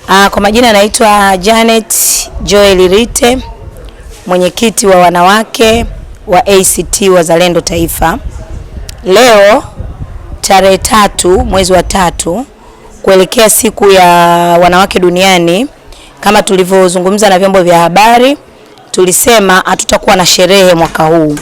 Kwa majina naitwa Janet Joel Rite, mwenyekiti wa wanawake wa ACT Wazalendo Taifa. Leo tarehe 3 mwezi wa 3 kuelekea siku ya wanawake duniani, kama tulivyozungumza na vyombo vya habari, tulisema hatutakuwa na sherehe mwaka huu.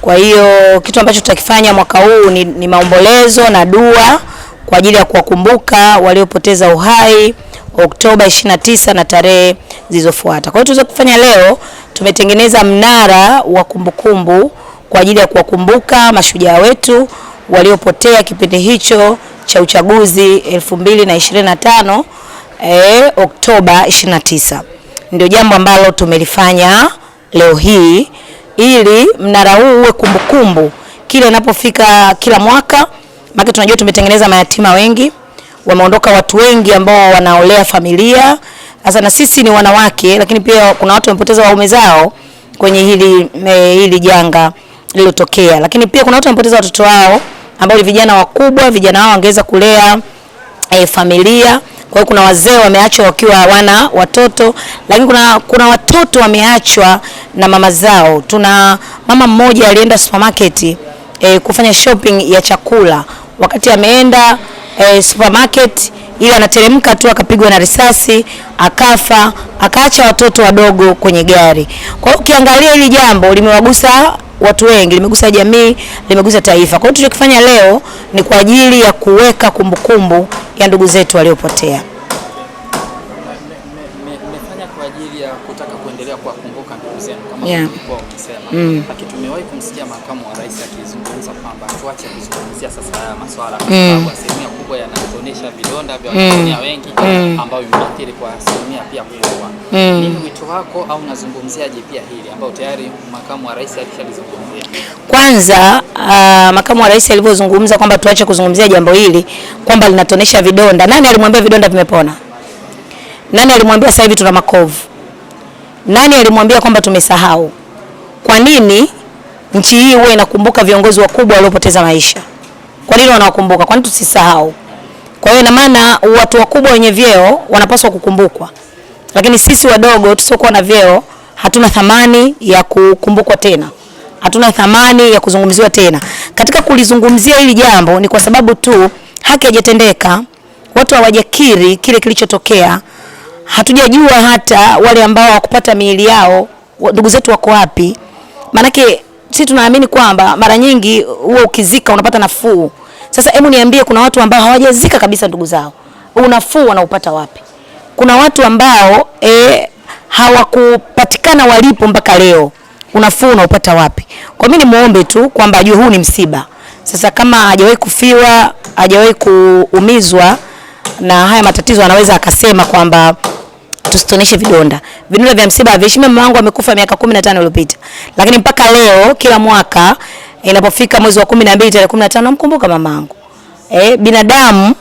Kwa hiyo kitu ambacho tutakifanya mwaka huu ni maombolezo na dua kwa ajili ya kuwakumbuka waliopoteza uhai Oktoba 29 na tarehe zilizofuata. Kwa hiyo tunachofanya leo, tumetengeneza mnara wa kumbukumbu kwa ajili ya kuwakumbuka mashujaa wetu waliopotea kipindi hicho cha uchaguzi 2025 Oktoba 29. Ndio jambo ambalo tumelifanya leo hii, ili mnara huu uwe kumbukumbu kile inapofika kila mwaka. Maana tunajua tumetengeneza mayatima wengi, wameondoka watu wengi ambao wanaolea familia. Sasa na sisi ni wanawake, lakini pia kuna watu wamepoteza waume zao kwenye hili janga lililotokea. Lakini pia kuna watu wamepoteza watoto wao ambao ni vijana wakubwa, vijana wao wangeweza kulea familia. Kwa hiyo kuna wazee wameachwa wakiwa hawana watoto, lakini kuna watoto wameachwa na mama zao. Tuna mama mmoja alienda supermarket kufanya shopping ya chakula. Wakati ameenda supermarket, ili anateremka tu akapigwa na risasi, akafa, akaacha watoto wadogo kwenye gari. Kwa hiyo ukiangalia hili jambo limewagusa watu wengi, limegusa jamii, limegusa taifa. Kwa hiyo tunachokifanya leo ni kwa ajili ya kuweka kumbukumbu ya ndugu zetu waliopotea. Mmefanya kwa ajili ya kutaka kuendelea kuwakumbuka ndugu zenu kama mlivyokuwa umesema. Lakini tumewahi kumsikia makamu wa rais akizungumza kwamba tuache kuzungumzia sasa haya masuala kwa sababu asilimia kubwa yanatonesha vidonda vya Watanzania wengi ambao vimeathiri kwa asilimia pia kubwa. Nini wito wako au unazungumziaje pia hili ambao tayari makamu wa rais alishalizungumzia? Kwanza makamu wa rais alivyozungumza kwamba tuache kuzungumzia jambo hili kwamba linatonesha vidonda. Nani alimwambia vidonda vimepona? Nani alimwambia sasa hivi tuna makovu? Nani alimwambia kwamba tumesahau? Kwa nini nchi hii huwa inakumbuka viongozi wakubwa waliopoteza maisha? Kwa nini wanawakumbuka? Kwa nini tusisahau? Kwa hiyo ina maana watu wakubwa wenye vyeo wanapaswa kukumbukwa, lakini sisi wadogo tusiokuwa na vyeo hatuna thamani ya kukumbukwa tena, hatuna thamani ya kuzungumziwa tena. Katika kulizungumzia hili jambo ni kwa sababu tu haki haijatendeka, watu hawajakiri kile kilichotokea. Hatujajua hata wale ambao hawakupata miili yao, ndugu zetu wako wapi. Manake sisi tunaamini kwamba mara nyingi huwa ukizika unapata nafuu. Sasa hebu niambie, kuna watu ambao hawajazika kabisa ndugu zao, unafuu wanaupata wapi? Kuna watu ambao hawakupatikana walipo mpaka leo, unafuu unaupata wapi? Kwa mimi nimuombe tu kwamba ajue huu ni msiba. Sasa kama hajawahi kufiwa, hajawahi kuumizwa na haya matatizo, anaweza akasema kwamba tusitoneshe vidonda. Vidonda vya msiba haviheshimi. Mama wangu amekufa miaka 15 iliyopita. Lakini mpaka leo kila mwaka inapofika mwezi wa 12 tarehe 15 namkumbuka mama wangu. Binadamu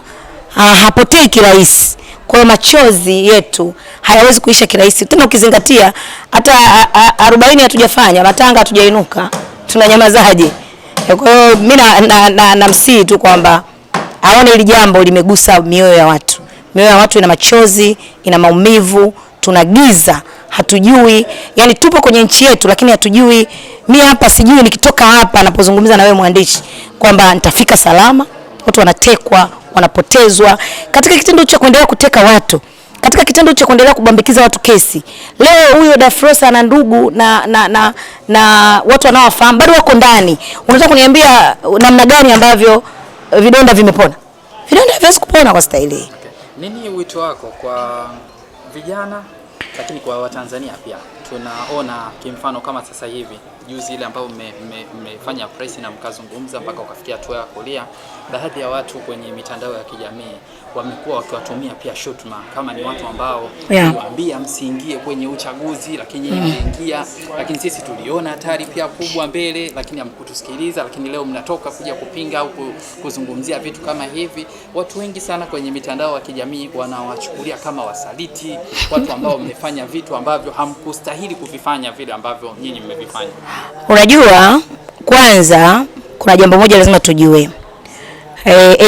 hapotei kirahisi. Kwa hiyo machozi yetu hayawezi kuisha kirahisi. Tena ukizingatia hata 40 hatujafanya, matanga hatujainuka. Tunanyamazaje? Kwa hiyo mimi namsihi tu kwamba aone hili jambo limegusa mioyo ya watu. Mioyo ya watu ina machozi, ina maumivu, tunagiza, hatujui. Yani tupo kwenye nchi yetu lakini hatujui. Mimi hapa sijui nikitoka hapa napozungumza na wewe mwandishi kwamba nitafika salama. Watu wanatekwa, wanapotezwa katika kitendo cha kuendelea kuteka watu, katika kitendo cha kuendelea kubambikiza watu kesi. Leo huyo Dafrosa na ndugu na watu wanaowafahamu bado wako ndani. Unataka kuniambia namna gani ambavyo vidonda vimepona? Vidonda haviwezi kupona kwa staili. Nini wito wako kwa vijana lakini kwa Watanzania pia? Tunaona kimfano kama sasa hivi juzi ile ambayo mmefanya press na mkazungumza mpaka ukafikia hatua ya kulia, baadhi ya watu kwenye mitandao ya kijamii wamekuwa wakiwatumia pia shutuma kama ni watu ambao waliwaambia msiingie kwenye uchaguzi lakini mliingia, lakini sisi tuliona hatari pia kubwa mbele lakini hamkutusikiliza, lakini leo mnatoka kuja kupinga au kuzungumzia vitu kama hivi. Watu wengi sana kwenye mitandao ya kijamii wanawachukulia kama wasaliti, watu ambao mmefanya vitu ambavyo hamkustahili kuvifanya vile ambavyo nyinyi mmevifanya. Unajua, kwanza kuna jambo moja lazima tujue.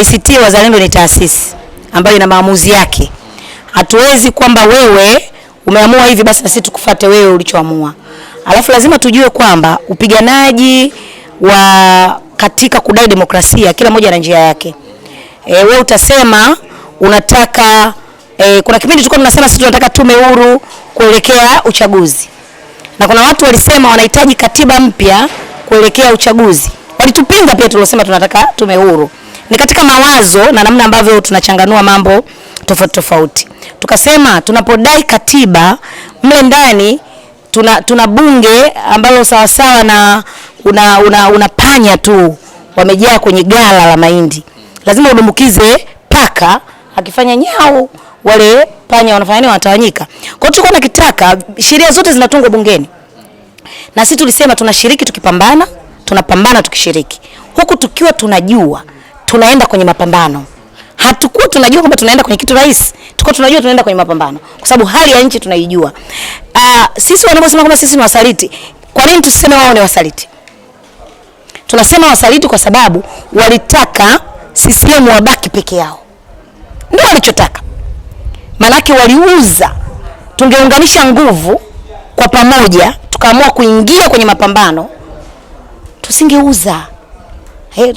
ACT Wazalendo ni taasisi ambayo ina maamuzi yake. Hatuwezi kwamba wewe umeamua hivi basi na sisi tukufuate wewe ulichoamua. Alafu lazima tujue kwamba upiganaji wa katika kudai demokrasia kila mmoja ana njia yake. Wewe utasema unataka kuna kipindi tulikuwa tunasema sisi tunataka tume huru kuelekea uchaguzi. Na kuna watu walisema wanahitaji katiba mpya kuelekea uchaguzi. Walitupinga pia tuliosema tunataka tume huru. Ni katika mawazo na namna ambavyo tunachanganua mambo tofauti tofauti. Tukasema tunapodai katiba mle ndani tuna bunge ambalo sawa sawa na unapanya tu wamejaa kwenye gala la mahindi. Lazima udumbukize paka, akifanya nyau wale panya wanafanya nini, wanatawanyika. Kwa hiyo tulikuwa tunakitaka sheria zote zinatungwa bungeni. Na sisi tulisema tunashiriki tukipambana, tunapambana tukishiriki. Huku tukiwa tunajua tunaenda kwenye mapambano. Hatukuwa tunajua kwamba tunaenda kwenye kitu rahisi. Tulikuwa tunajua tunaenda kwenye mapambano kwa sababu hali ya nchi tunaijua. Sisi wanaposema kwamba sisi ni wasaliti, kwa nini tuseme wao ni wasaliti? Tunasema wasaliti kwa sababu walitaka CCM wabaki peke yao. Ndio walichotaka. Manake waliuza. Tungeunganisha nguvu kwa pamoja, tukaamua kuingia kwenye mapambano, tusingeuza.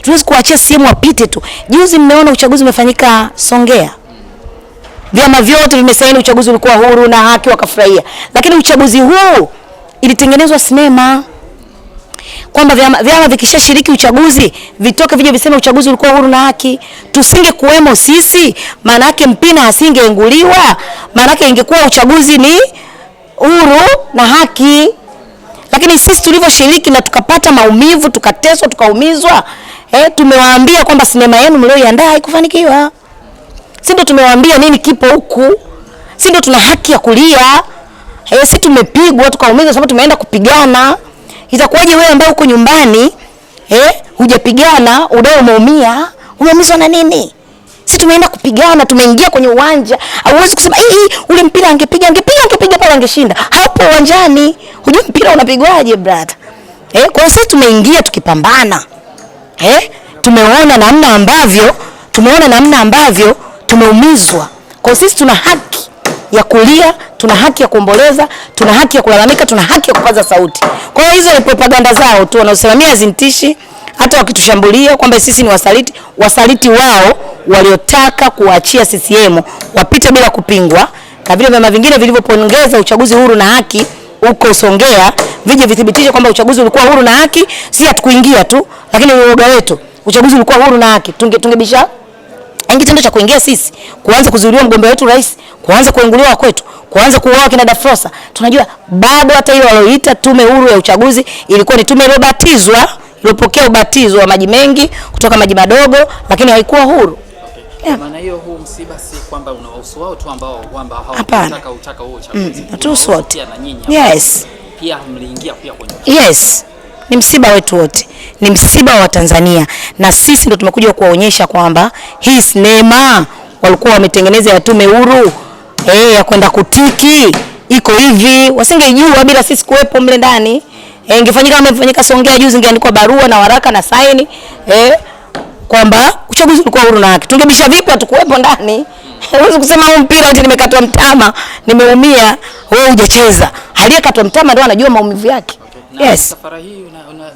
Tuwezi kuachia CCM wapite tu. Juzi mmeona uchaguzi umefanyika Songea. Vyama vyote vimesaini uchaguzi ulikuwa huru na haki, wakafurahia. Lakini uchaguzi huu ilitengenezwa sinema kwamba vyama vikishashiriki uchaguzi vitoke vije viseme uchaguzi ulikuwa huru na haki. Tusinge kuwemo sisi, maana yake Mpina asingeenguliwa, maana yake ingekuwa uchaguzi ni huru na haki. Lakini sisi tulivyoshiriki na tukapata maumivu, tukateswa, tukaumizwa, tumewaambia kwamba sinema yenu mlioiandaa haikufanikiwa. Sisi ndio tumewaambia nini kipo huku. Sisi ndio tuna haki ya kulia. Sisi tumepigwa, tukaumizwa sababu tumeenda kupigana. Itakuwaje wewe ambaye uko nyumbani, hujapigana, udao umeumia, umeumizwa na nini? Sisi tumeenda kupigana, tumeingia kwenye uwanja. Hauwezi kusema ule mpira angepiga pale angeshinda. Hapo uwanjani, hujui mpira unapigwaje brother. Kwa hiyo sisi tumeingia tukipambana. Tumeona namna ambavyo tumeumizwa. Kwa hiyo sisi tuna haki ya kulia, tuna haki ya kuomboleza, tuna haki ya kulalamika, tuna haki ya kupaza sauti. Kwa hiyo hizo ni propaganda zao tu wanaosimamia zintishi. Hata wakitushambulia kwamba sisi ni wasaliti wao waliotaka kuachia CCM wapite bila kupingwa. Kama vile vyama vingine vilivyopongeza uchaguzi huru na haki huko Songea, vije vithibitishe kwamba uchaguzi ulikuwa huru na haki. Sisi hatukuingia tu, lakini uoga wetu uchaguzi ulikuwa huru na haki. Tungebisha kitendo cha kuingia sisi, kuanza kuzuiliwa mgombea wetu rais, kuanza kuenguliwa kwetu, kuanza kuuawa kina Dafrosa. Tunajua bado hata ile walioita tume huru ya uchaguzi ilikuwa ni tume iliyobatizwa, iliyopokea ubatizo wa maji mengi kutoka maji madogo, lakini haikuwa huru. Maana hiyo huu msiba si kwamba unawahusu wao tu ambao hawataka huo uchaguzi. Hatuhusu wote. Yes. Pia mliingia pia kwenye. Yes. Ni msiba wetu wote. Ni msiba wa Tanzania. Na sisi ndio tumekuja kuwaonyesha kwamba hii sinema walikuwa wametengeneza ya tume huru ya kwenda kutiki iko hivi, wasingejua bila sisi kuwepo mle ndani. Ingefanyika kama imefanyika Songea juzi, ingeandikwa barua na waraka na saini kwamba uchaguzi ulikuwa huru na haki. Tungebisha vipi hatukuwepo ndani? Huwezi kusema huu mpira eti nimekatwa mtama, nimeumia, wewe hujacheza. Aliyekatwa mtama ndio anajua maumivu yake. Yes. Safari hii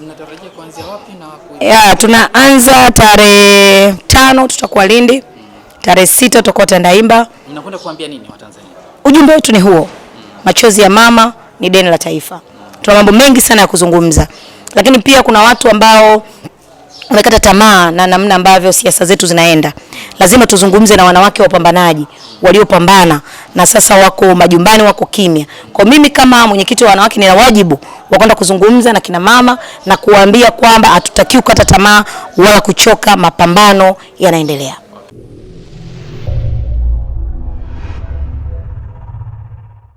unatarajia kuanzia wapi na tunaanza tarehe 5 tutakuwa Lindi. Tarehe 6 tutakuwa Tandaimba. Mnakwenda kuambia nini Watanzania? Ujumbe wetu ni huo. Machozi ya mama ni deni la taifa. Tuna mambo mengi sana ya kuzungumza. Lakini pia kuna watu ambao wamekata tamaa na namna ambavyo siasa zetu zinaenda. Lazima tuzungumze na wanawake wapambanaji waliopambana na sasa wako majumbani, wako kimya. Kwa mimi kama mwenyekiti wa wanawake nina wajibu wa kwenda kuzungumza na kina mama na kuwaambia kwamba hatutakiwi kukata tamaa wala kuchoka, mapambano yanaendelea.